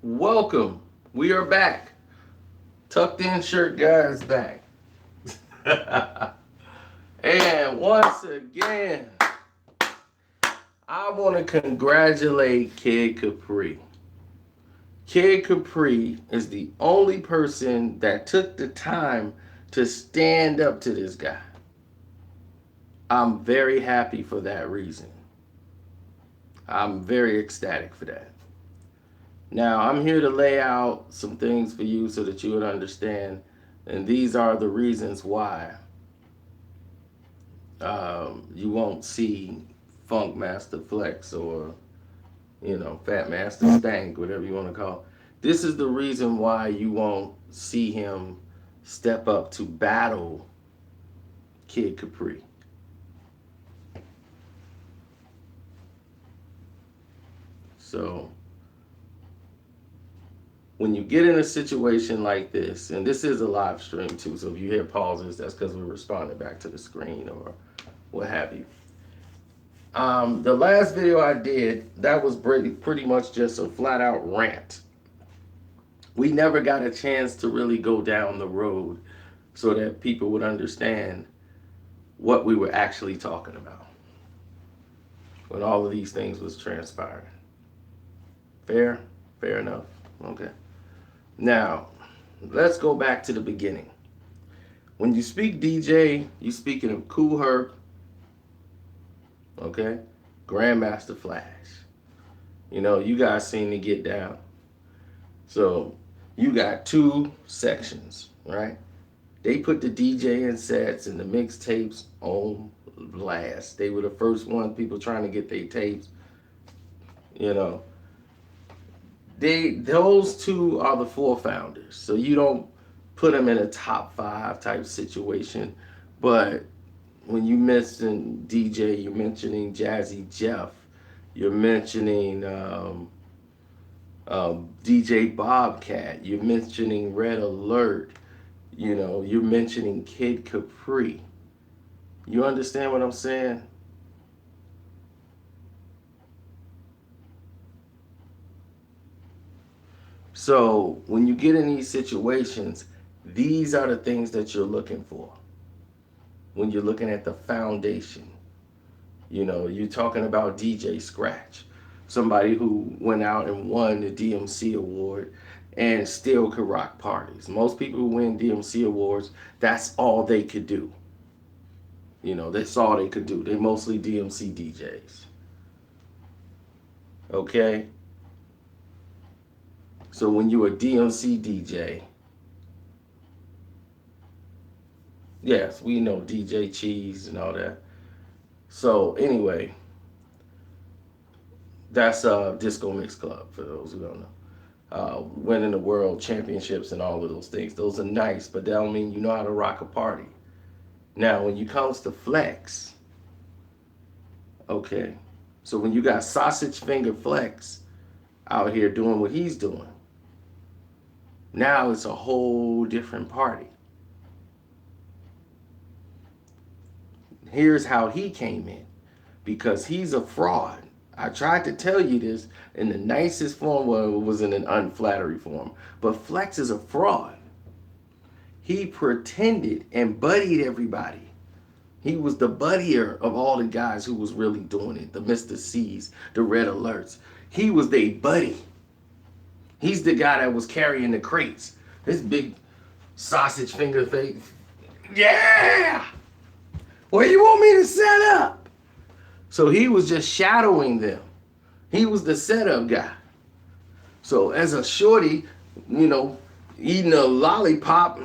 Welcome. We are back. Tucked in shirt guys back. And once again, I want to congratulate Kid Capri. Kid Capri is the only person that took the time to stand up to this guy. I'm very happy for that reason. I'm very ecstatic for that. Now, I'm here to lay out some things for you so that you would understand. And these are the reasons why you won't see Funk Master Flex or, Fat Master Stank, whatever you want to call it. This is the reason why you won't see him step up to battle Kid Capri. So, when you get in a situation like this, and this is a live stream too, so if you hear pauses, that's because we're responding back to the screen or what have you. The last video I did, that was pretty much just a flat out rant. We never got a chance to really go down the road so that people would understand what we were actually talking about when all of these things was transpiring. Fair? Fair enough. Okay. Now, let's go back to the beginning. When you speak DJ, you speaking of Kool Herc, okay? Grandmaster Flash. You guys seem to get down. So, you got two sections, right? They put the DJ sets and the mixtapes on blast. They were the first one, people trying to get their tapes. You know, those two are the four founders. So you don't put them in a top five type situation. But when you mention DJ, you're mentioning Jazzy Jeff. You're mentioning DJ Bobcat. You're mentioning Red Alert. You're mentioning Kid Capri. You understand what I'm saying? So when you get in these situations, these are the things that you're looking for. When you're looking at the foundation, you're talking about DJ Scratch, somebody who went out and won the DMC award and still could rock parties. Most people who win DMC awards, that's all they could do. That's all they could do. They mostly DMC DJs. Okay? So when you're a DMC DJ, yes, we know DJ Cheese and all that. So anyway, that's Disco Mix Club for those who don't know. Winning the world championships and all of those things. Those are nice, but that don't mean you know how to rock a party. Now, when you comes to Flex, okay, so when you got Sausage Finger Flex out here doing what he's doing, now it's a whole different party. Here's how he came in, because he's a fraud. I tried to tell you this in the nicest form, well, it was in an unflattering form, but Flex is a fraud. He pretended and buddied everybody. He was the buddier of all the guys who was really doing it, the Mr. C's, the Red Alerts. He was their buddy. He's the guy that was carrying the crates. This big sausage finger face. Yeah! Where you want me to set up? So he was just shadowing them. He was the setup guy. So as a shorty, eating a lollipop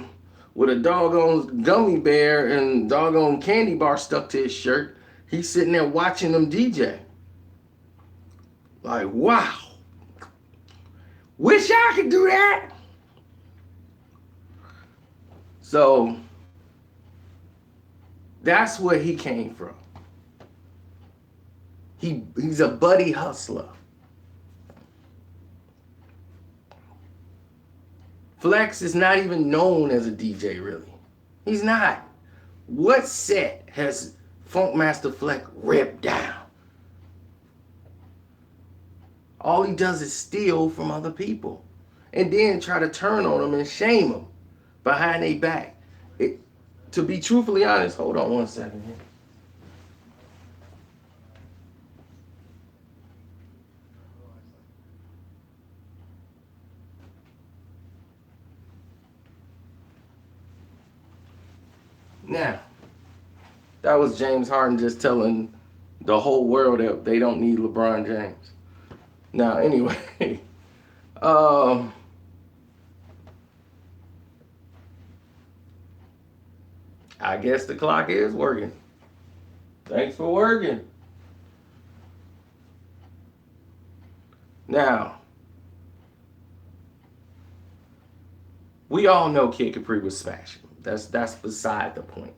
with a doggone gummy bear and doggone candy bar stuck to his shirt, he's sitting there watching them DJ. Like, wow. Wish I could do that. So that's where he came from. He's a buddy hustler. Flex is not even known as a DJ, really. He's not. What set has Funkmaster Flex ripped down? All he does is steal from other people. and then try to turn on them and shame them behind their back. It, to be truthfully honest, hold on one second here. Now, that was James Harden just telling the whole world that they don't need LeBron James. Now, anyway, um, I guess the clock is working. Thanks for working. Now, we all know Kid Capri was smashing. That's beside the point.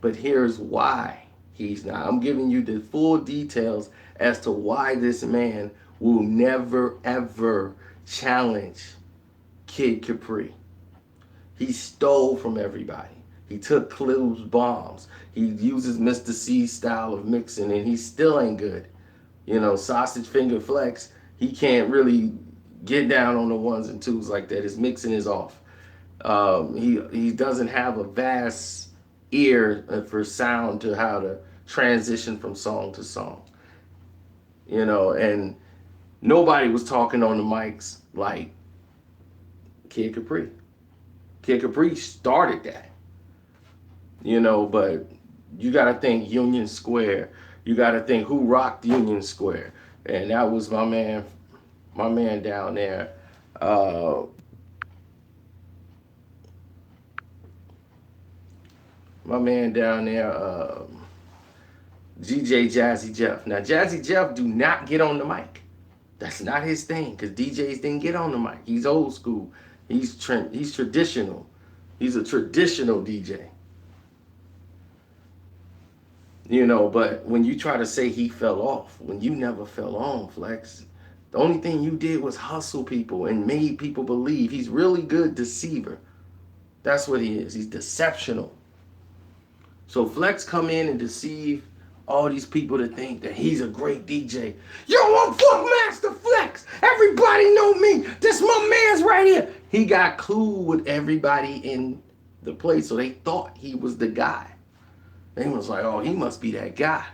But here's why he's not. I'm giving you the full details as to why this man will never ever challenge Kid Capri. He stole from everybody. He took Clue's bombs. He uses Mr. C's style of mixing, and he still ain't good. You know, Sausage Finger Flex, he can't really get down on the ones and twos like that. His mixing is off. He doesn't have a vast ear for sound to how to transition from song to song. You know, and nobody was talking on the mics like Kid Capri. Kid Capri started that. You know, but you got to think Union Square. You got to think who rocked Union Square, and that was my man down there. My man down there, DJ Jazzy Jeff. Now, Jazzy Jeff do not get on the mic. That's not his thing, because DJs didn't get on the mic. He's old school. He's traditional. He's a traditional DJ. You know, but when you try to say he fell off, when you never fell on, Flex, the only thing you did was hustle people and made people believe. He's really good deceiver. That's what he is. He's deceptional. So Flex come in and deceive all these people to think that he's a great DJ. Yo, I'm Funkmaster Flex. Everybody know me. This my man's right here. He got Clue with everybody in the place, so they thought he was the guy. They was like, oh, he must be that guy.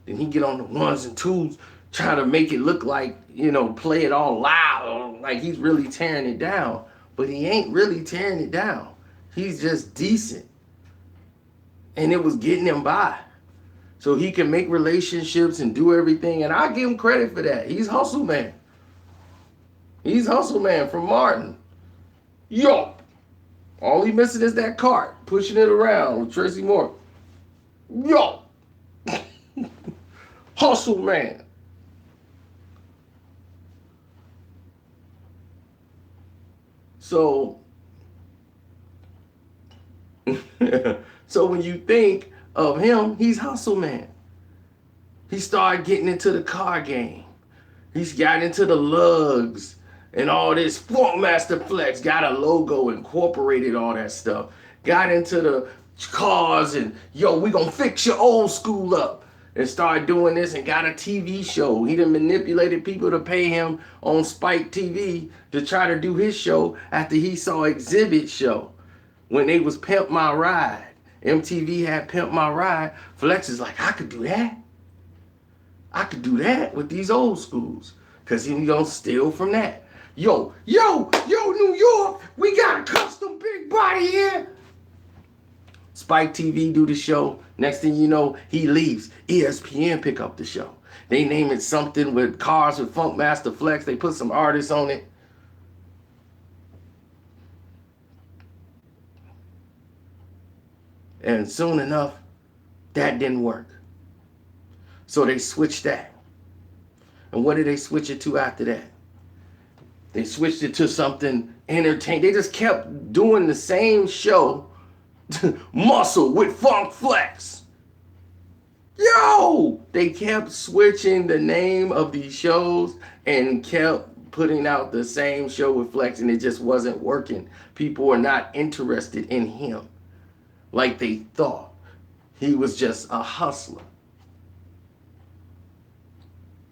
Then he get on the ones and twos, try to make it look like, you know, play it all loud, like he's really tearing it down. But he ain't really tearing it down. He's just decent. And it was getting him by. So he can make relationships and do everything. And I give him credit for that. He's hustle man. He's hustle man from Martin. Yo. All he missing is that cart, pushing it around with Tracy Moore. Yo. Hustle man. So so when you think of him, he's hustle man. He started getting into the car game. He's got into the lugs and all this. Funkmaster Flex got a logo, incorporated all that stuff. Got into the cars and, yo, we gonna fix your old school up. And started doing this and got a TV show. He done manipulated people to pay him on Spike TV to try to do his show after he saw Exhibit show. When they was Pimp My Ride. MTV had Pimp My Ride. Flex is like, I could do that. I could do that with these old schools. Because he gonna steal from that. Yo, New York, we got a custom big body here. Spike TV do the show. Next thing you know, he leaves. ESPN pick up the show. They name it something with Cars with Funkmaster Flex. They put some artists on it. And soon enough, that didn't work. So they switched that. And what did they switch it to after that? They switched it to something entertaining. They just kept doing the same show. Muscle with Funk Flex. Yo! They kept switching the name of these shows and kept putting out the same show with Flex, and it just wasn't working. People were not interested in him like they thought. He was just a hustler.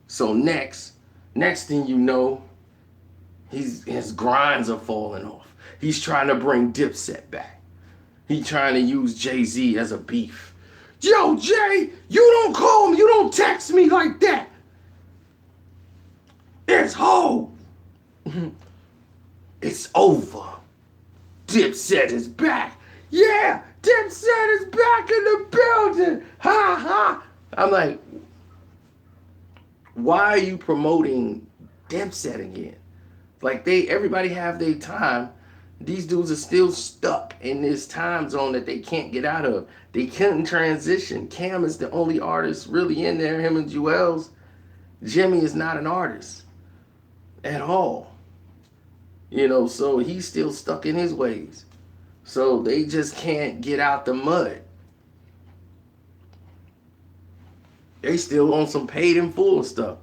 So next thing you know, His grinds are falling off. He's trying to bring Dipset back. He's trying to use Jay-Z as a beef. Yo, Jay, you don't call me, you don't text me like that. It's ho. It's over. Dipset is back. Yeah, Dipset is back in the building. Ha ha. I'm like, why are you promoting Dipset again? Like everybody have their time. These dudes are still stuck in this time zone that they can't get out of. They couldn't transition. Cam is the only artist really in there. Him and Jewels. Jimmy is not an artist at all. So he's still stuck in his ways. So they just can't get out the mud. They still on some paid in full stuff.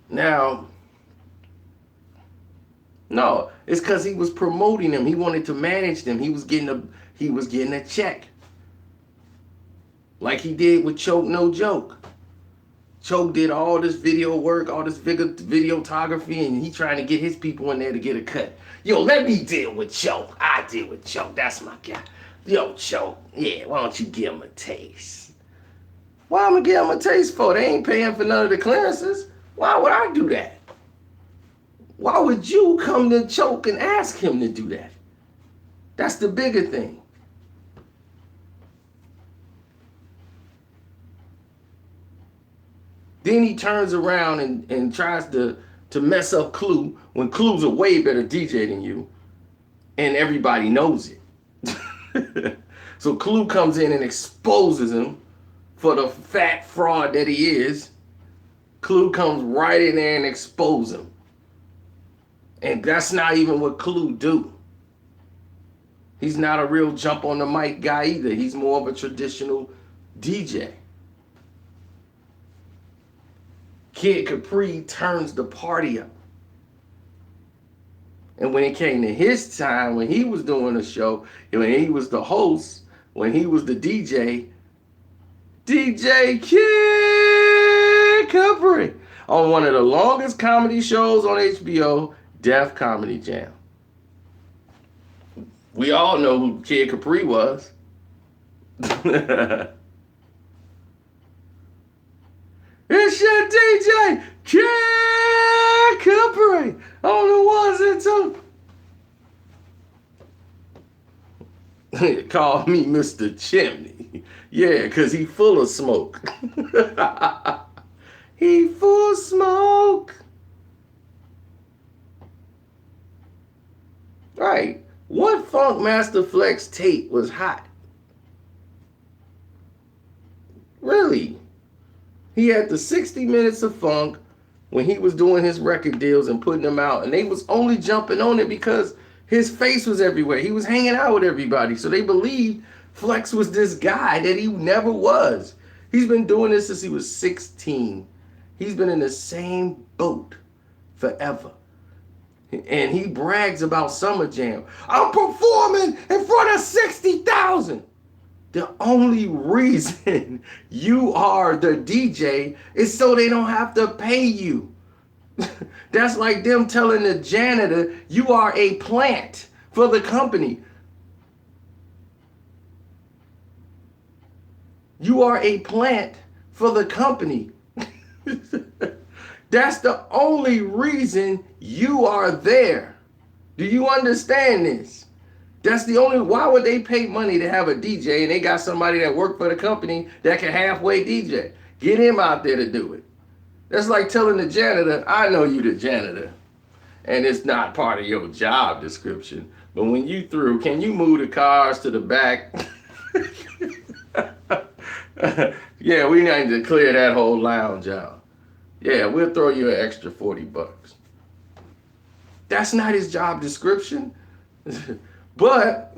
Now, no, it's because he was promoting them. He wanted to manage them. He was getting a check. Like he did with Choke No Joke. Choke did all this video work, all this videography, and he trying to get his people in there to get a cut. Yo, let me deal with Choke. I deal with Choke. That's my guy. Yo, Choke, yeah, why don't you give him a taste? Why am I give him a taste for? They ain't paying for none of the clearances. Why would I do that? Why would you come to Choke and ask him to do that? That's the bigger thing. Then he turns around and tries to mess up Clue when Clue's a way better DJ than you. And everybody knows it. So Clue comes in and exposes him for the fat fraud that he is. Clue comes right in there and exposes him. And that's not even what Clue do. He's not a real jump on the mic guy either. He's more of a traditional DJ. Kid Capri turns the party up. And when it came to his time, when he was doing a show, when he was the host, when he was the DJ Kid Capri on one of the longest comedy shows on HBO, Def Comedy Jam. We all know who Kid Capri was. It's your DJ, Kid Capri, on the ones and two. Call me Mr. Chimney. Yeah, because he full of smoke. He full of smoke. Right. What Funk Master Flex tape was hot? Really? He had the 60 Minutes of Funk when he was doing his record deals and putting them out. And they was only jumping on it because his face was everywhere. He was hanging out with everybody. So they believed Flex was this guy that he never was. He's been doing this since he was 16. He's been in the same boat forever. And he brags about Summer Jam. I'm performing in front of 60,000. The only reason you are the DJ is so they don't have to pay you. That's like them telling the janitor, you are a plant for the company. You are a plant for the company. That's the only reason you are there. Do you understand this? That's the only, why would they pay money to have a DJ and they got somebody that worked for the company that can halfway DJ? Get him out there to do it. That's like telling the janitor, I know you the janitor, and it's not part of your job description, but when you through, can you move the cars to the back? Yeah, we need to clear that whole lounge out. Yeah, we'll throw you an extra $40. That's not his job description. But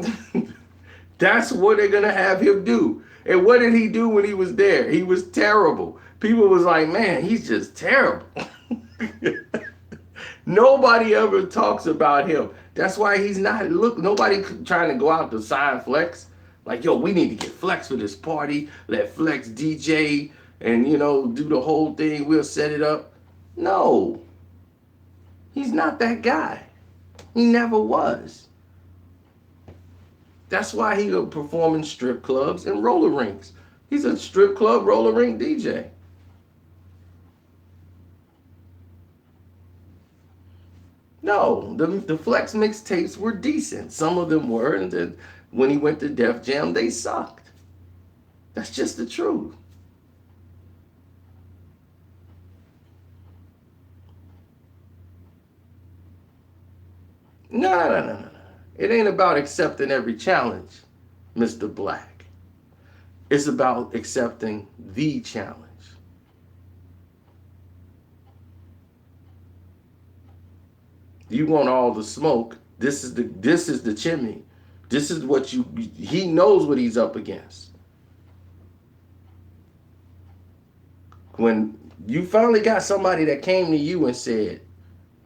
that's what they're going to have him do. And what did he do when he was there? He was terrible. People was like, man, he's just terrible. Nobody ever talks about him. That's why he's not, look, nobody trying to go out to sign Flex. Like, yo, we need to get Flex for this party. Let Flex DJ and, do the whole thing. We'll set it up. No. He's not that guy. He never was. That's why he'll perform in strip clubs and roller rinks. He's a strip club roller rink DJ. No, the Flex mixtapes were decent. Some of them were, and then when he went to Def Jam, they sucked. That's just the truth. No. It ain't about accepting every challenge, Mr. Black. It's about accepting the challenge. You want all the smoke. This is the chimney. This is what he knows what he's up against. When you finally got somebody that came to you and said,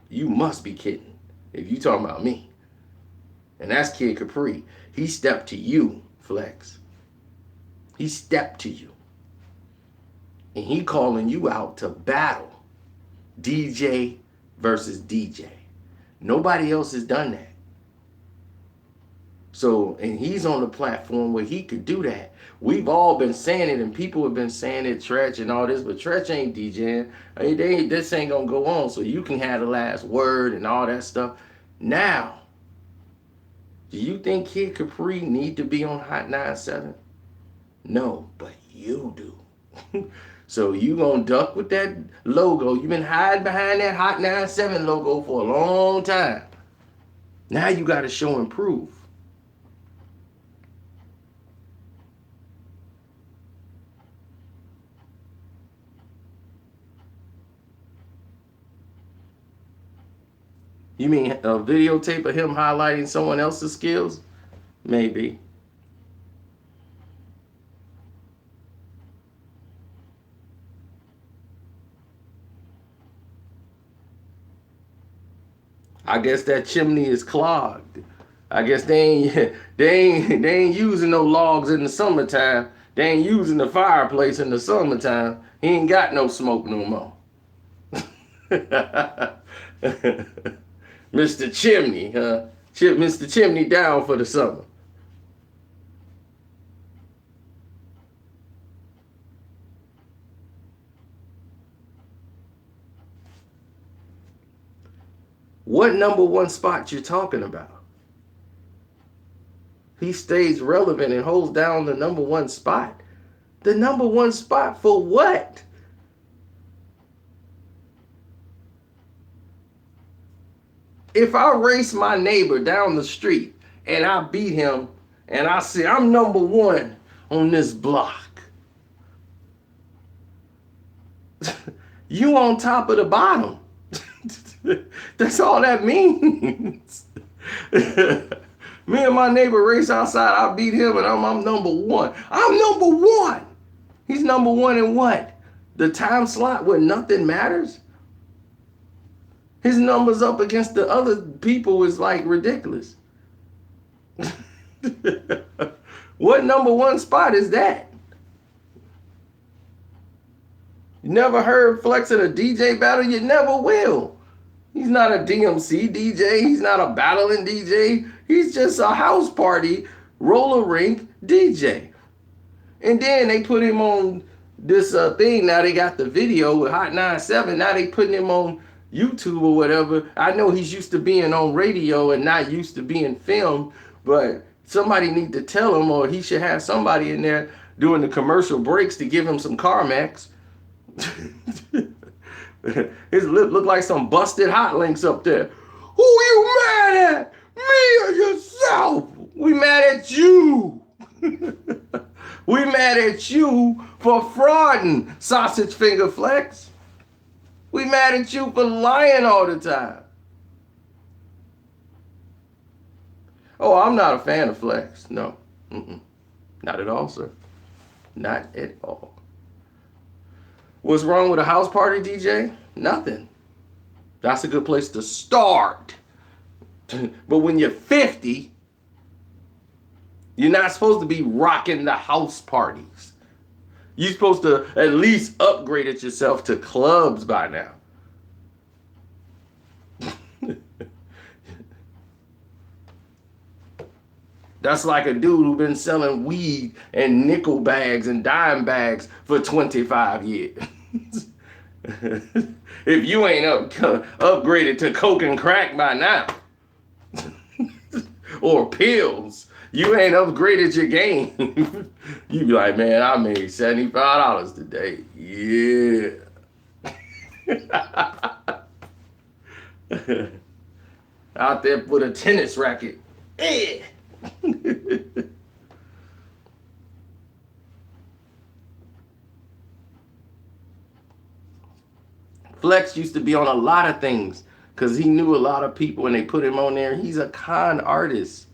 you must be kidding if you talking about me. And that's Kid Capri. He stepped to you, Flex. He stepped to you. And he calling you out to battle. DJ versus DJ. Nobody else has done that. So, and he's on the platform where he could do that. We've all been saying it, and people have been saying it, Tretch and all this, but Tretch ain't DJing. This ain't gonna go on, so you can have the last word and all that stuff. Now, do you think Kid Capri need to be on Hot 97? No, but you do. So you gonna duck with that logo. You've been hiding behind that Hot 97 logo for a long time. Now you gotta show and prove. You mean a videotape of him highlighting someone else's skills? Maybe. I guess that chimney is clogged. I guess they ain't using no logs in the summertime. They ain't using the fireplace in the summertime. He ain't got no smoke no more. Mr. Chimney, huh? Mr. Chimney down for the summer. What number one spot you talking about? He stays relevant and holds down the number one spot. The number one spot for what? If I race my neighbor down the street and I beat him and I say I'm number one on this block, you on top of the bottom. That's all that means. Me and my neighbor race outside, I beat him and I'm number one. I'm number one. He's number one in what? The time slot where nothing matters? His numbers up against the other people is like ridiculous. What number one spot is that? You never heard Flex in a DJ battle? You never will. He's not a DMC DJ. He's not a battling DJ. He's just a house party roller rink DJ. And then they put him on this thing. Now they got the video with Hot 97. Now they putting him on YouTube or whatever. I know he's used to being on radio and not used to being filmed, but somebody need to tell him, or he should have somebody in there doing the commercial breaks to give him some CarMax. His lip look like some busted hot links up there. Who you mad at? Me or yourself? We mad at you. We mad at you for frauding, sausage finger Flex. We mad at you for lying all the time. Oh, I'm not a fan of Flex. No. Not at all, sir. Not at all. What's wrong with a house party DJ? Nothing. That's a good place to start. But when you're 50, you're not supposed to be rocking the house parties. You're supposed to at least upgrade it yourself to clubs by now. That's like a dude who been selling weed and nickel bags and dime bags for 25 years. If you ain't upgraded to coke and crack by now, or pills, you ain't upgraded your game. You be like, man, I made $75 today. Yeah. Out there with a tennis racket. Yeah. Flex used to be on a lot of things because he knew a lot of people and they put him on there. He's a con artist.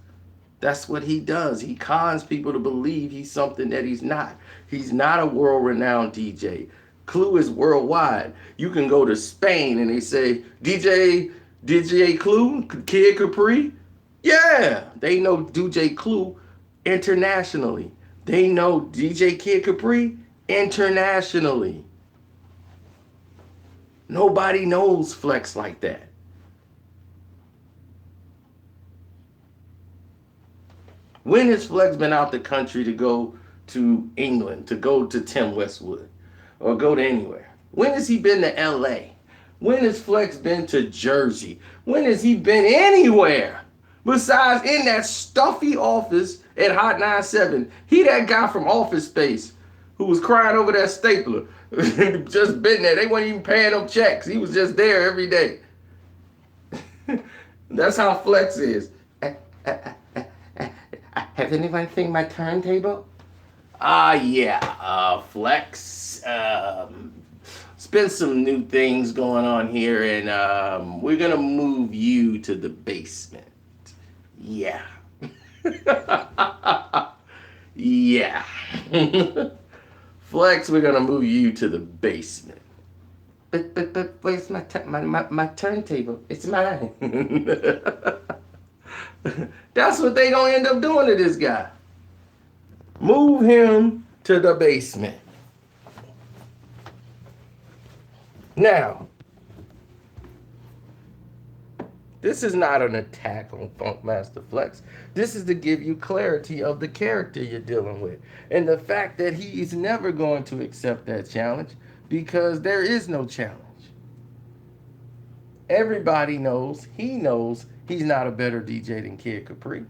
That's what he does. He cons people to believe he's something that he's not. He's not a world-renowned DJ. Clue is worldwide. You can go to Spain and they say, DJ Clue, Kid Capri. Yeah, they know DJ Clue internationally. They know DJ Kid Capri internationally. Nobody knows Flex like that. When has Flex been out the country to go to England, to go to Tim Westwood, or go to anywhere? When has he been to LA? When has Flex been to Jersey? When has he been anywhere besides in that stuffy office at Hot 97? He that guy from Office Space who was crying over that stapler. Just been there. They weren't even paying him checks. He was just there every day. That's how Flex is. Has anyone seen my turntable? Yeah, Flex. It's been some new things going on here, and we're gonna move you to the basement. Yeah. Yeah. Flex, we're gonna move you to the basement. But where's my turntable? It's mine. That's what they gonna end up doing to this guy. Move him to the basement. Now, this is not an attack on Funkmaster Flex. This is to give you clarity of the character you're dealing with. And the fact that he is never going to accept that challenge because there is no challenge. Everybody knows, he knows he's not a better DJ than Kid Capri.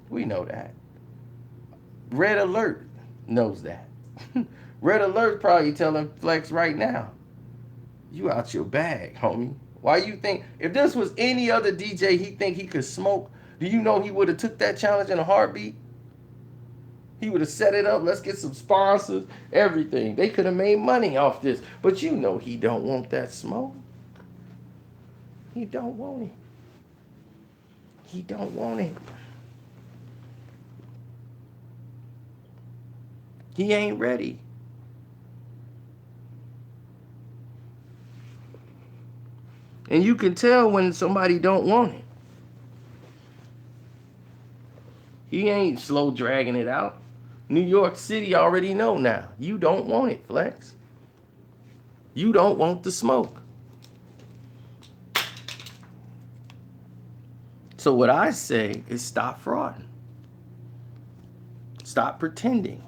We know that. Red Alert knows that. Red Alert probably telling Flex right now, you out your bag, homie. Why you think, if this was any other DJ he think he could smoke, do you know he would have took that challenge in a heartbeat? He would have set it up, let's get some sponsors, everything. They could have made money off this. But you know he don't want that smoke. He don't want it. He don't want it. He ain't ready. And you can tell when somebody don't want it. He ain't slow dragging it out. New York City already know now. You don't want it, Flex. You don't want the smoke. So what I say is stop frauding. Stop pretending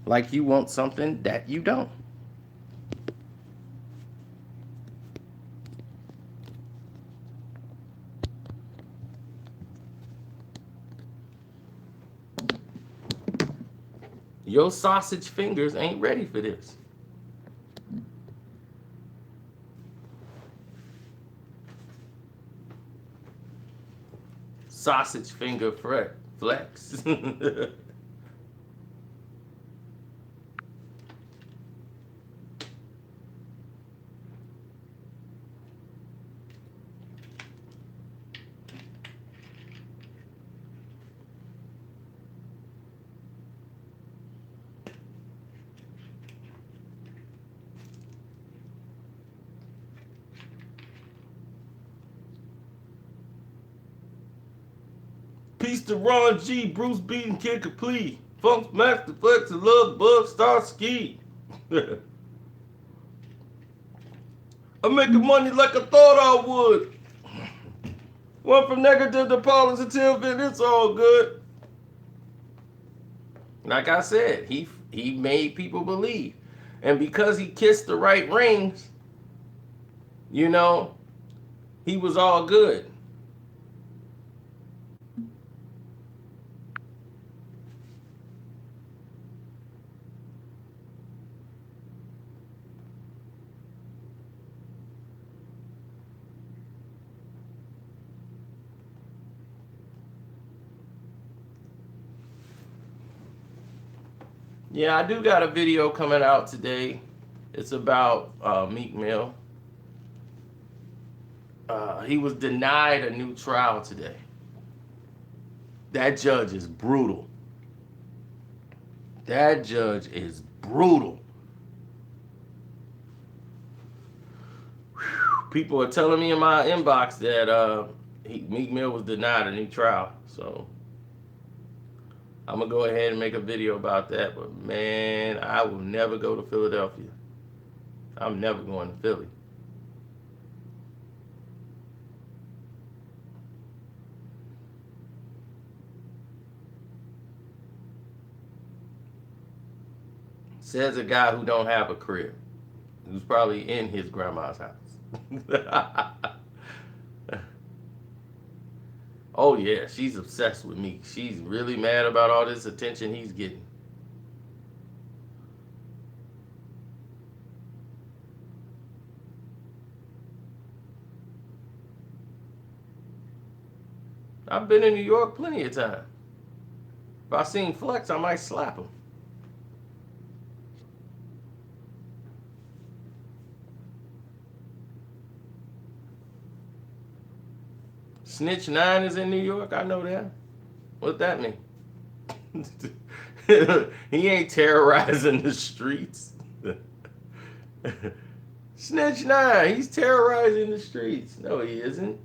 like you want something that you don't. Your sausage fingers ain't ready for this. Sausage finger Flex. Peace to Ron G, Bruce B, and Kid Capri. Funkmaster Flex and Love Bug Star Ski. I'm making money like I thought I would. Went from negative to positive, and it's all good. Like I said, he made people believe, and because he kissed the right rings, you know, he was all good. Yeah, I do got a video coming out today. It's about Meek Mill. He was denied a new trial today. That judge is brutal. That judge is brutal. People are telling me in my inbox that Meek Mill was denied a new trial. So I'm gonna go ahead and make a video about that. But man, I will never go to Philadelphia. I'm never going to Philly. Says a guy who don't have a crib, who's probably in his grandma's house. Oh yeah, she's obsessed with me. She's really mad about all this attention he's getting. I've been in New York plenty of times. If I seen Flex, I might slap him. Snitch Nine is in New York. I know that. What that mean? He ain't terrorizing the streets. Snitch Nine, he's terrorizing the streets. No, he isn't.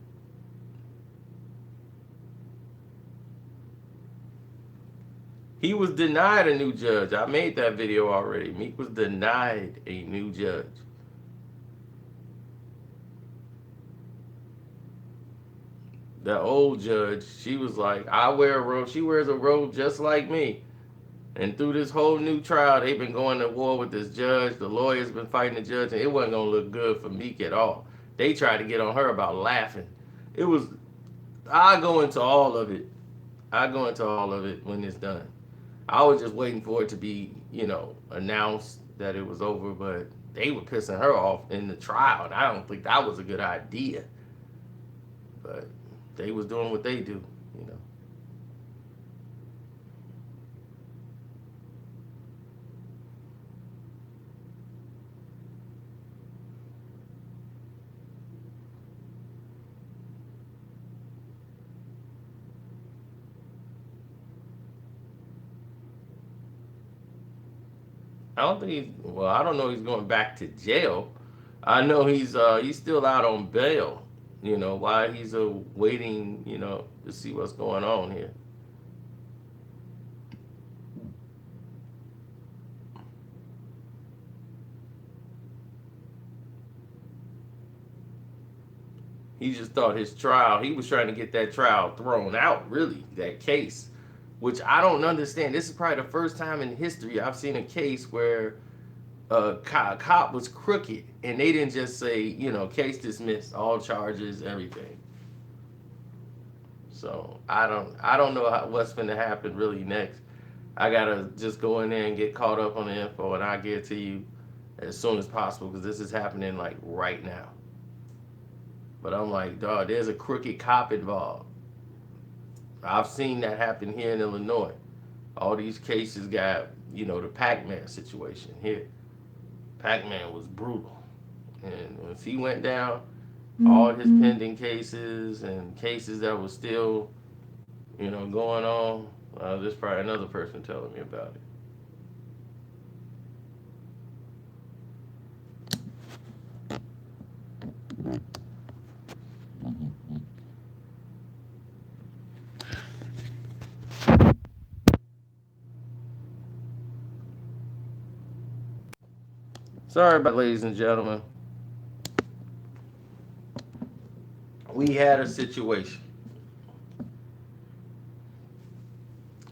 He was denied a new judge. I made that video already. Meek was denied a new judge. The old judge, she was like, I wear a robe. She wears a robe just like me. And through this whole new trial, they've been going to war with this judge. The lawyer's been fighting the judge, and it wasn't gonna look good for Meek at all. They tried to get on her about laughing. It was. I go into all of it. I go into all of it when it's done. I was just waiting for it to be, announced that it was over, but they were pissing her off in the trial, and I don't think that was a good idea. But they was doing what they do. I don't think well, I don't know he's going back to jail. I know he's still out on bail. While he's waiting, to see what's going on here. He just thought his trial, he was trying to get that trial thrown out, really, that case, which I don't understand. This is probably the first time in history I've seen a case where a cop was crooked and they didn't just say, case dismissed, all charges, everything. So I don't know what's going to happen really next. I gotta just go in there and get caught up on the info, and I'll get to you as soon as possible because this is happening like right now. But I'm like, dog, there's a crooked cop involved. I've seen that happen here in Illinois. All these cases got, the Pac-Man situation here. Pac-Man was brutal. And once he went down, all his pending cases and cases that were still, going on, there's probably another person telling me about it. Sorry about that, ladies and gentlemen. We had a situation.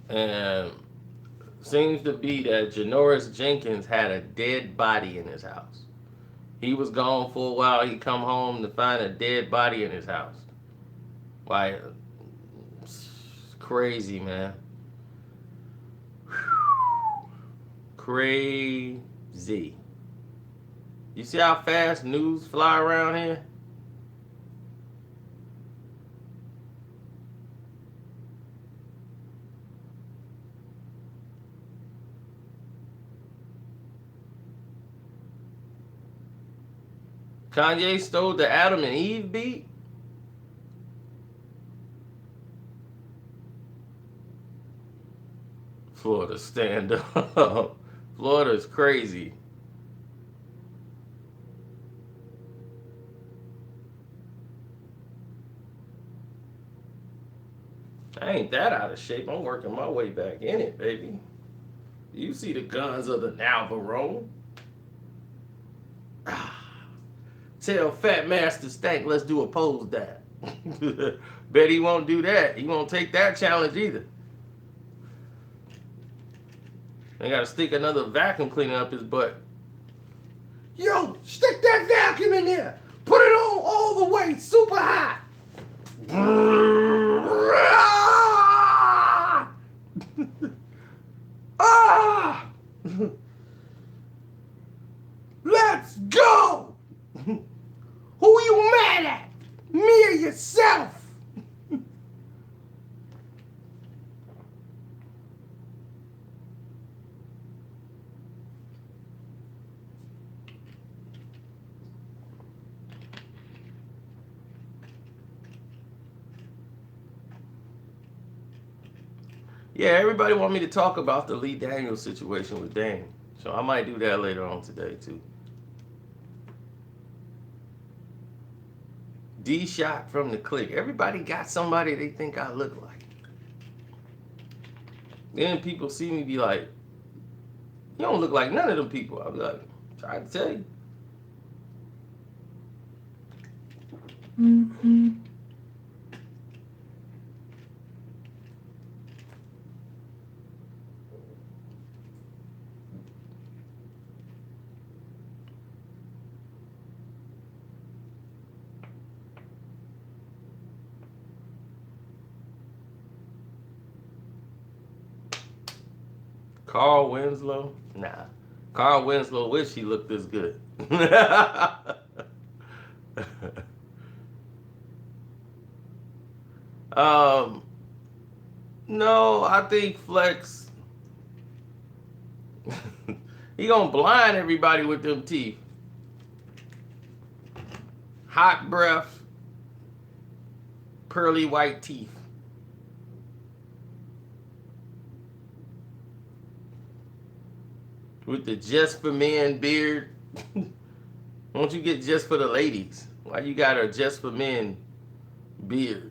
And seems to be that Janoris Jenkins had a dead body in his house. He was gone for a while. He come home to find a dead body in his house. Like, it's crazy, man. Crazy. You see how fast news fly around here? Kanye stole the Adam and Eve beat. Florida, stand up. Florida's crazy. I ain't that out of shape. I'm working my way back in it, baby. You see the guns of the Navarone. Tell Fat Master Stank, let's do a pose dive. Bet he won't do that. He won't take that challenge either. They gotta stick another vacuum cleaner up his butt. Yo, stick that vacuum in there. Put it on all the way, super high. Ah! Let's go! Who are you mad at? Me or yourself? Yeah, everybody want me to talk about the Lee Daniels situation with Dame. So I might do that later on today too. D shot from the click. Everybody got somebody they think I look like. Then people see me be like, you don't look like none of them people. I'll be like, try to tell you. Mm-hmm. Carl Winslow? Nah. Carl Winslow wish he looked this good. um, no, I think Flex he gonna blind everybody with them teeth. Hot breath, pearly white teeth. With the just for men beard. Won't you get just for the ladies? Why you got a just for men beard?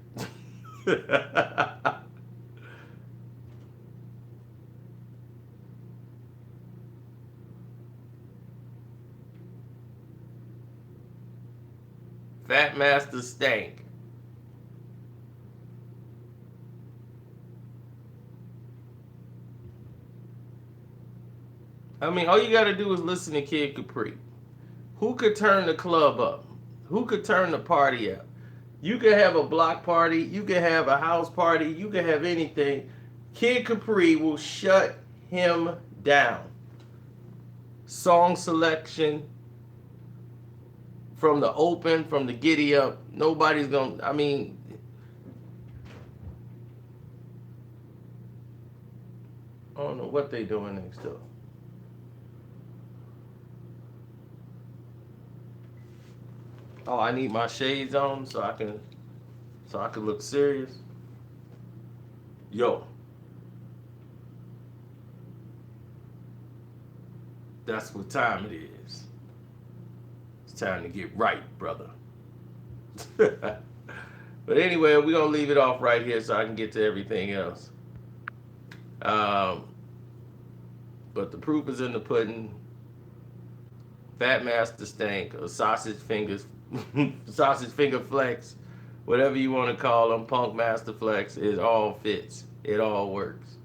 Fat Master Stank. I mean, all you gotta do is listen to Kid Capri. Who could turn the club up? Who could turn the party up? You can have a block party, you can have a house party, you can have anything. Kid Capri will shut him down. Song selection, from the open, from the giddy up, nobody's gonna, I mean, I don't know what they doing next door. Oh, I need my shades on so I can look serious. Yo, that's what time it is. It's time to get right, brother. But anyway, we're gonna leave it off right here so I can get to everything else. Um, but the proof is in the pudding. Fat Master Stank or Sausage Fingers, Sausage Finger Flex, whatever you want to call them, Punk Master Flex, it all fits. It all works.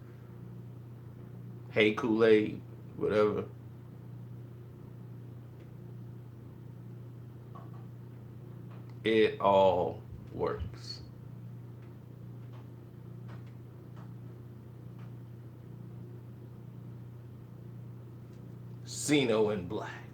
Hey Kool-Aid, whatever. It all works. Sino in black.